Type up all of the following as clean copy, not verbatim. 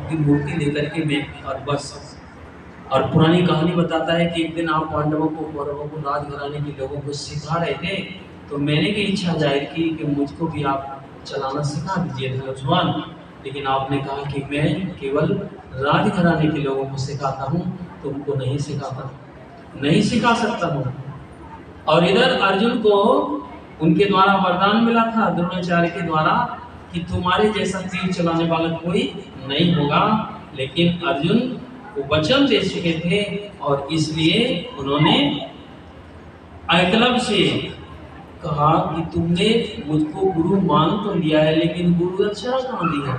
की मूर्ति लेकर के मैं और बस। और पुरानी कहानी बताता है कि एक दिन आप पांडवों को, कौरवों को, राजघराने के लोगों को सिखा रहे थे, तो मैंने भी इच्छा जाहिर की कि मुझको भी आप चलाना सिखा दीजिए धनुष बाण। लेकिन आपने कहा कि मैं केवल राजघराने के लोगों को सिखाता हूँ, तुमको नहीं सिखाता, नहीं सिखा सकता हूँ। और इधर अर्जुन को उनके द्वारा वरदान मिला था द्रोणाचार्य के द्वारा कि तुम्हारे जैसा तीर चलाने वाला कोई नहीं होगा। लेकिन अर्जुन वो वचन दे चुके थे और इसलिए उन्होंने एकलव्य से कहा कि तुमने मुझको गुरु मान तो लिया है, लेकिन गुरु दक्षिणा कहाँ दी है?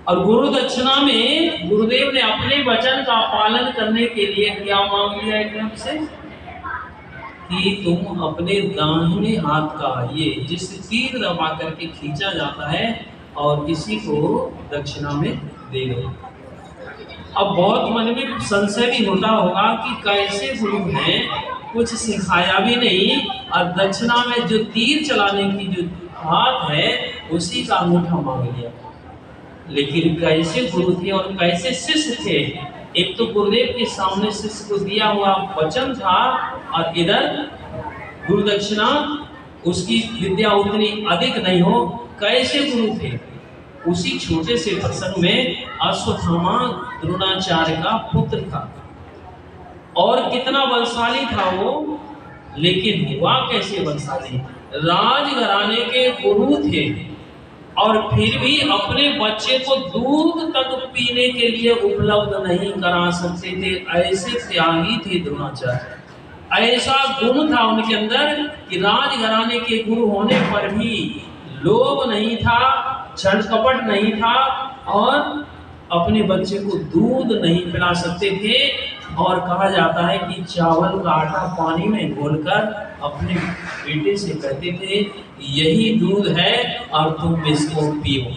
और गुरु दक्षिणा में गुरुदेव ने अपने वचन का पालन करने के लिए क्या मांग लिया एकलव्य से कि तुम अपने दाहिने हाथ का ये जिस तीर दबा करके खींचा जाता है और इसी को दक्षिणा में दे दो। अब बहुत मन में संशय भी होता होगा कि कैसे गुरु हैं, कुछ सिखाया भी नहीं और दक्षिणा में जो तीर चलाने की जो हाथ है उसी का अंगूठा मांग लिया। लेकिन कैसे गुरु थे और कैसे शिष्य थे? एक तो गुरुदेव के सामने शिष्य को दिया हुआ वचन था और इधर गुरु दक्षिणा उसकी विद्या उतनी अधिक नहीं हो, कैसे गुरु थे? उसी छोटे से प्रसंग में अश्वत्थामा द्रोणाचार्य का पुत्र था और कितना बलशाली था वो, लेकिन हुआ कैसे बलशाली? राजघराने के गुरु थे और फिर भी अपने बच्चे को दूध तक पीने के लिए उपलब्ध नहीं करा सकते थे। ऐसे त्यागी थे द्रोणाचार्य, ऐसा गुण था उनके अंदर कि राजघराने के गुरु होने पर भी लोभ नहीं था, छल कपट नहीं था और अपने बच्चे को दूध नहीं पिला सकते थे। और कहा जाता है कि चावल का आटा पानी में घोलकर अपने बेटे से कहते थे यही दूध है और तुम इसको पियो।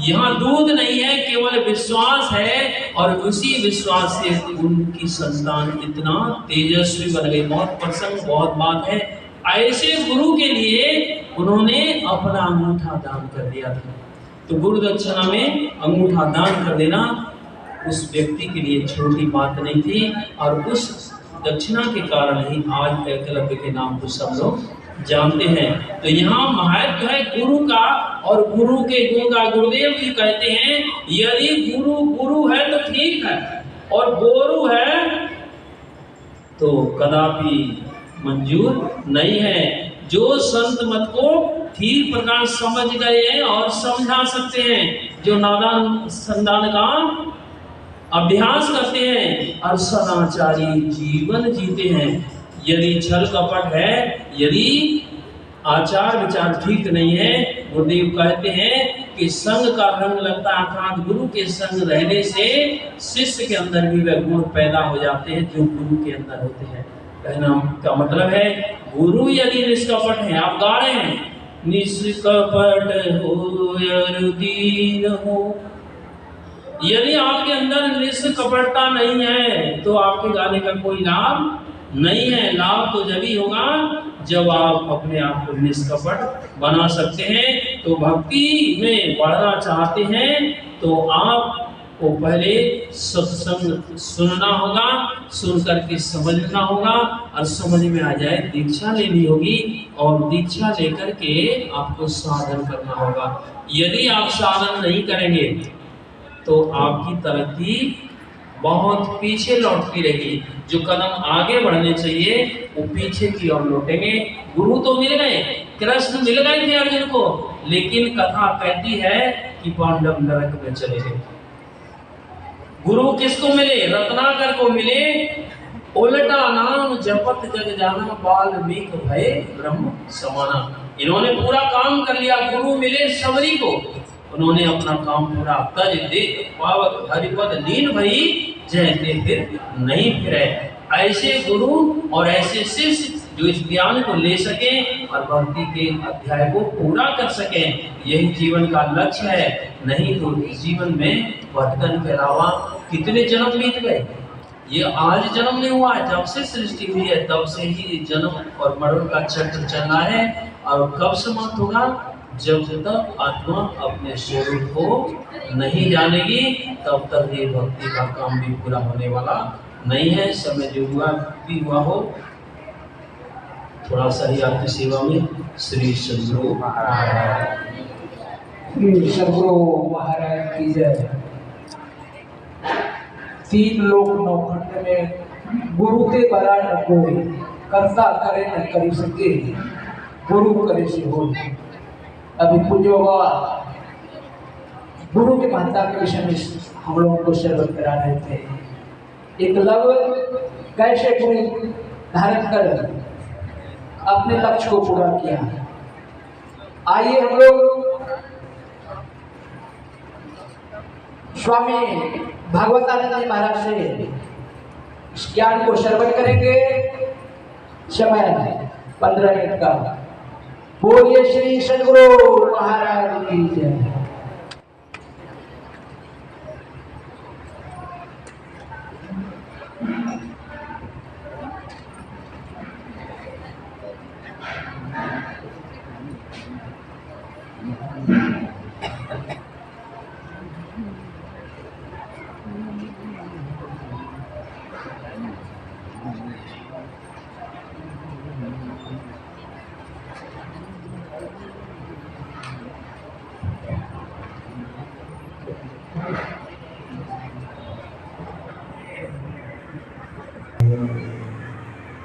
यहाँ दूध नहीं है, केवल विश्वास है और उसी विश्वास से उनकी संतान इतना तेजस्वी बन गई। बहुत प्रसंग, बहुत बात है। ऐसे गुरु के लिए उन्होंने अपना अंगूठा दान कर दिया था। तो गुरु दक्षिणा में अंगूठा दान कर देना उस व्यक्ति के लिए छोटी बात नहीं थी और उस दक्षिणा के कारण ही आज एकलव्य के नाम को सब लोग जानते हैं। तो यहाँ महत्व है गुरु का और गुरु के गुण का। गुरुदेव जी कहते हैं यदि गुरु गुरु है तो ठीक है और गोरु है तो कदापि मंजूर नहीं है। जो संत मत को ठीक प्रकार समझ गए हैं और समझा सकते हैं, जो नादान संदान का अभ्यास करते हैं और सदाचारी जीवन जीते हैं। यदि छल कपट है, यदि आचार विचार ठीक नहीं है, गुरुदेव कहते हैं कि संग का रंग लगता है, अर्थात गुरु के संग रहने से शिष्य के अंदर भी वह गुण पैदा हो जाते हैं जो गुरु के अंदर होते हैं। कहना का मतलब है गुरु यदि निष्कपट है, आप गा रहे हैं निष्कपट हो दीन हो, यदि आपके अंदर निष्कपटता नहीं है तो आपके गाने का कोई लाभ नहीं है। लाभ तो जब ही होगा जब आप अपने आप को निष्कपट बना सकते हैं। तो भक्ति में बढ़ना चाहते हैं तो आपको पहले सत्संग सुनना होगा, सुन करके समझना होगा और समझ में आ जाए दीक्षा लेनी होगी और दीक्षा लेकर के आपको साधन करना होगा। यदि आप साधन नहीं करेंगे तो आपकी तरक्की बहुत पीछे लौटती रहेगी। जो कदम आगे बढ़ने चाहिए वो पीछे की ओर लौटेंगे। गुरु तो मिल गए, कृष्ण मिल गए थे अर्जुन को, लेकिन कथा कहती है कि पांडव नरक में चले गए। गुरु किसको मिले? रत्नाकर को मिले। उल्टा नाम जपत जग जाना वाल्मीकि भय ब्रह्म समाना। इन्होंने पूरा काम कर लिया। गुरु मिले सबरी को, उन्होंने अपना काम पूरा तज दे पावक हरिपद लीन भई जैसे फिर नहीं फिरे। ऐसे गुरु और ऐसे शिष्य जो इस ज्ञान को ले सके और भक्ति के अध्याय को पूरा कर सके, यही जीवन का लक्ष्य है। नहीं तो इस जीवन में भटकन के अलावा कितने जन्म बीत गए। ये आज जन्म नहीं हुआ है, जब से सृष्टि हुई है तब से ही जन्म और मरण का चक्र चल रहा है। और कब समाप्त होगा? जब तक आत्मा अपने स्वरूप को नहीं जानेगी तब तक ये भक्ति का काम भी पूरा होने वाला नहीं है। समय जो हुआ भी हुआ हो, थोड़ा सा ही आपकी सेवा में। श्री सद्गुरु महाराज, श्री सद्गुरु महाराज की जय। तीन लोक नौखंड में गुरु के बरा न कोई, कर्ता करे न करी सके, गुरु करे से हो। अभी पूजो गुरु की महत्ता के विषय में हम लोगों को श्रवण करा रहे थे। एकलव्य कैसे गुरु धारण कर अपने लक्ष्य को पूरा किया। आइए हम लोग स्वामी भागवतानंद जी महाराज से इस ज्ञान को श्रवण करेंगे। समय 15 मिनट का। बोलिए श्री सद्गुरु महाराज की जय।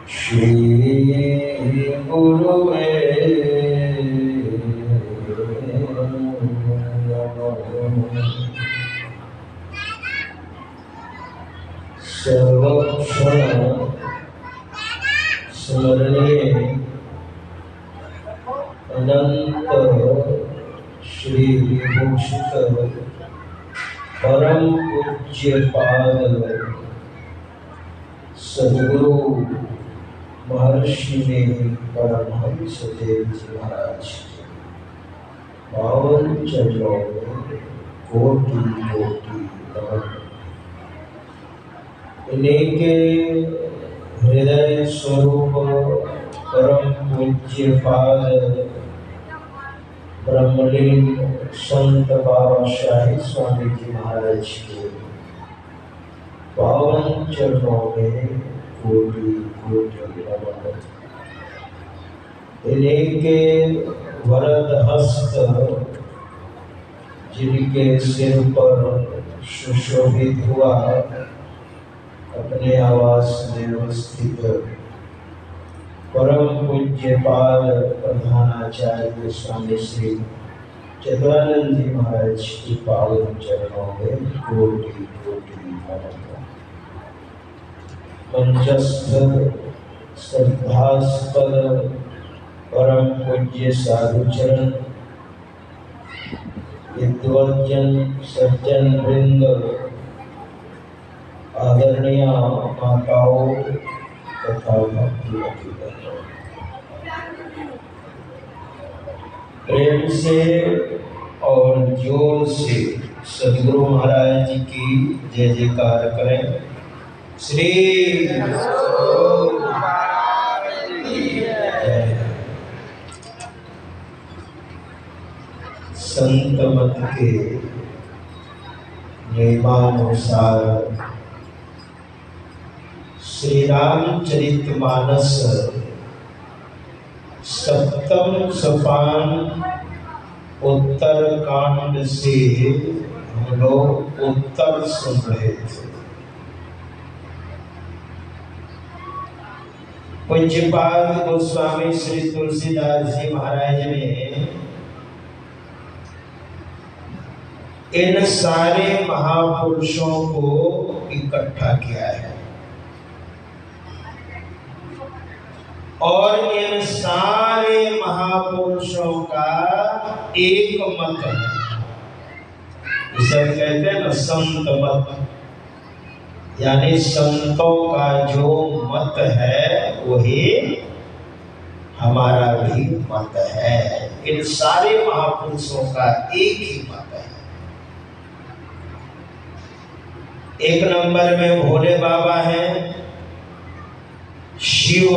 श्री गुरुवे सर्वक्षण स्मरणीय अनंत श्री विभूषित परम पूज्य पाद सद्गुरु महर्षि ने परमहंस देव जी महाराज पावन चरणों में कोटि कोटि नमन। इन्हीं के हृदय स्वरूप परम पूज्य पाद ब्रह्मलीन संत बाबा शाही स्वामी जी महाराज के पावन चरणों में कोटि कोटि नमन। इन्हीं के वरद हस्त जिनके सिर पर सुशोभित हुआ अपने आवास में अवस्थित परम पूज्य पाद प्रधानाचार्य स्वामी श्री चतुरानंद जी महाराज की पावन चरणों में कोटि कोटि नमन। पंचस्थ श्रद्धास्पद परम पूज्य साधुचरण विद्वज्जन सज्जन वृंद आदरणीय माताओं तथा भक्ति प्रेम से और जोर से सद्गुरु महाराज जी की जय जयकार करें। श्री सद्गुरु महाराज की जय। संत मत के नियमानुसार श्री रामचरितमानस सप्तम सोपान उत्तर कांड से हम लोग उत्तर सुन रहे थे। पूज्यपाद गोस्वामी श्री तुलसीदास जी महाराज ने इन सारे महापुरुषों को इकट्ठा किया है और इन सारे महापुरुषों का एक मत है। इसे कहते हैं ना संत मत, यानी संतों का जो मत है वही हमारा भी मत है। इन सारे महापुरुषों का एक ही मत है। एक नंबर में भोले बाबा हैं, शिव।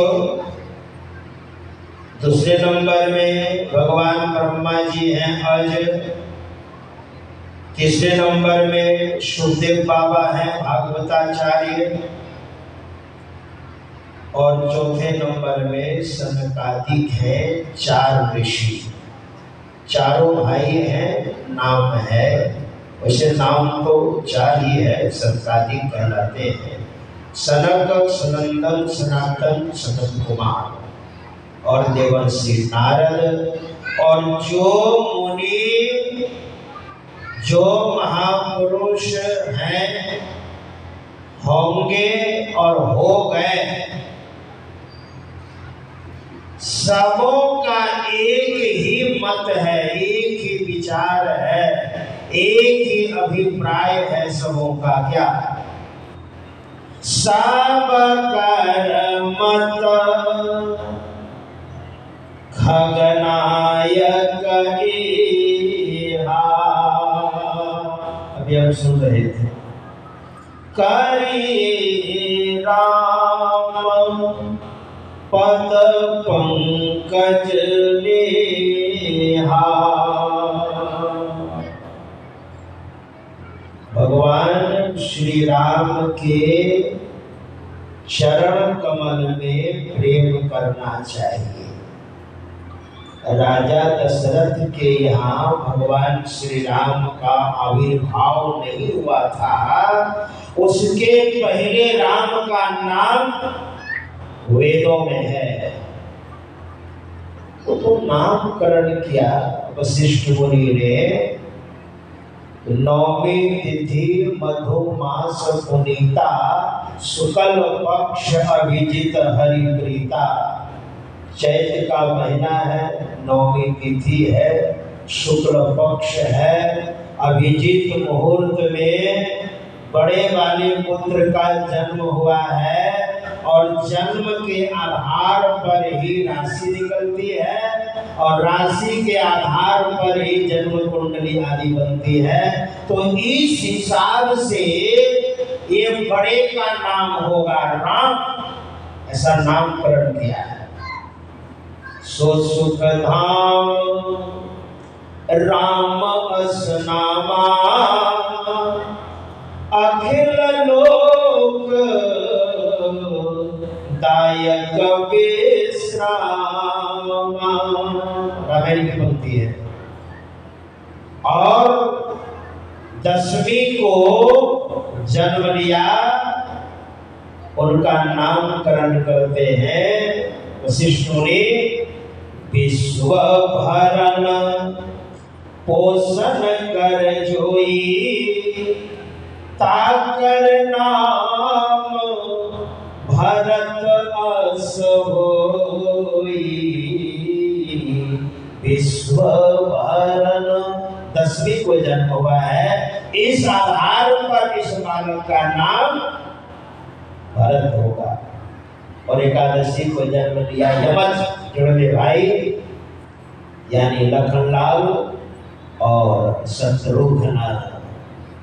दूसरे नंबर में भगवान ब्रह्मा जी हैं, अज। तीसरे नंबर में सुखदेव बाबा हैं भागवताचार्य, और चौथे नंबर में सनकादिक है, 4 ऋषि। चारों भाई हैं, नाम है, वैसे नाम तो 4 ही है, सनकादिक कहलाते हैं। सनक, सनंदन, सनातन, सनत कुमार और देवर्षि नारद। और जो मुनि, जो महापुरुष हैं, होंगे और हो गए, सबों का एक ही मत है, एक ही विचार है, एक ही अभिप्राय है सबों का। क्या? सब कर मत खगनायक अभी हम सुन रहे थे। करी राम पद पंकज नेहा। भगवान श्री राम के चरण कमल में प्रेम करना चाहिए। राजा दशरथ के यहाँ भगवान श्री राम का आविर्भाव नहीं हुआ था, उसके पहले राम का नाम वेदों में है। तो नामकरण किया वशिष्ठ मुनि ने। 9वीं तिथि मधुमास पुनीता, शुक्ल पक्ष अभिजित हरिप्रीता। चैत्र का महीना है, 9वीं तिथि है, शुक्ल पक्ष है, अभिजित मुहूर्त में बड़े वाले पुत्र का जन्म हुआ है, और जन्म के आधार पर ही राशि निकलती है, और राशि के आधार पर ही जन्म कुंडली आदि बनती है। तो इस हिसाब से ये बड़े का नाम होगा राम, ऐसा नामकरण किया है। सो सुख धाम राम अस नामा, अखिल लोक दायक विश्राम। रामायण की पंक्ति है। और 10वीं को जन्म लिया, उनका नामकरण करते हैं वशिष्ठ मुनि। विश्व भरण पोषण कर जोई, ताकर नाम भरत अस होई। विश्व भरण 10वीं को जन्म हुआ है, इस आधार पर इस बालक का नाम भरत होगा। और 11वीं को जन्म लिया यमज जुड़वे भाई, यानी लखनलाल और शत्रुघ्न,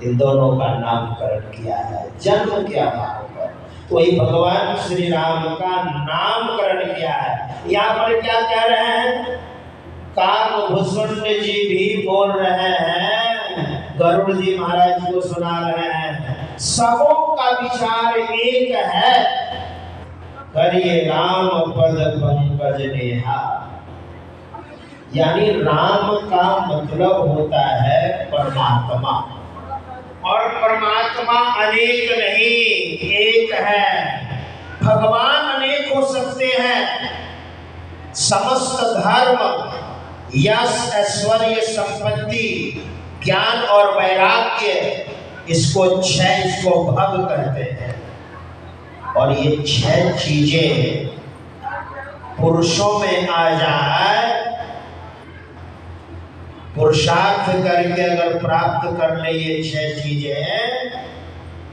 इन दोनों का नामकरण किया है जन्म के आधार पर। तो वही भगवान श्री राम का नामकरण किया है। यहाँ पर क्या कह रहे हैं? काकभूषुंड जी भी बोल रहे हैं, गरुड़ जी महाराज को सुना रहे हैं, सबों का विचार एक है, करिए राम पद पंकज नेहा। यानी राम का मतलब होता है परमात्मा, और परमात्मा अनेक नहीं, एक है। भगवान अनेक हो सकते हैं। समस्त धर्म, यश, ऐश्वर्य, संपत्ति, ज्ञान और वैराग्य, इसको 6 इसको भग करते हैं। और ये 6 चीजें पुरुषों में आ जाए, पुरुषार्थ करके अगर प्राप्त कर ले ये 6 चीजें,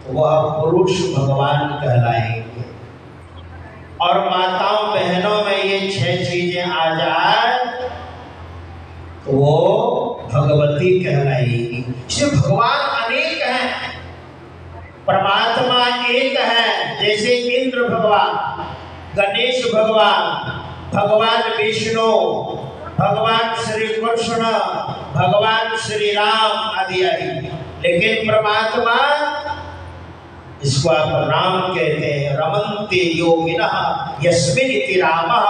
तो वह पुरुष भगवान कहलाएंगे। और माताओं बहनों में ये 6 चीजें आ जाए, तो वो भगवती कहलाएगी। इसलिए भगवान अनेक हैं, परमात्मा एक है। जैसे इंद्र भगवान, गणेश भगवान, भगवान विष्णु, भगवान श्री कृष्ण, भगवान श्री राम आदि आदि, लेकिन परमात्मा इसको आप राम कहते हैं। रमन्ते योगिनः यस्मिन् इति रामः।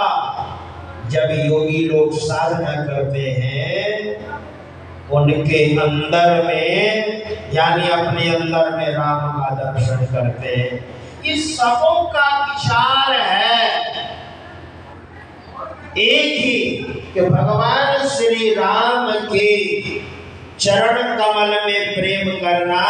जब योगी लोग साधना करते हैं उनके अंदर में, यानी अपने अंदर में राम का दर्शन करते हैं। इस सबों का विचार है एक ही कि भगवान श्री राम के चरण कमल में प्रेम करना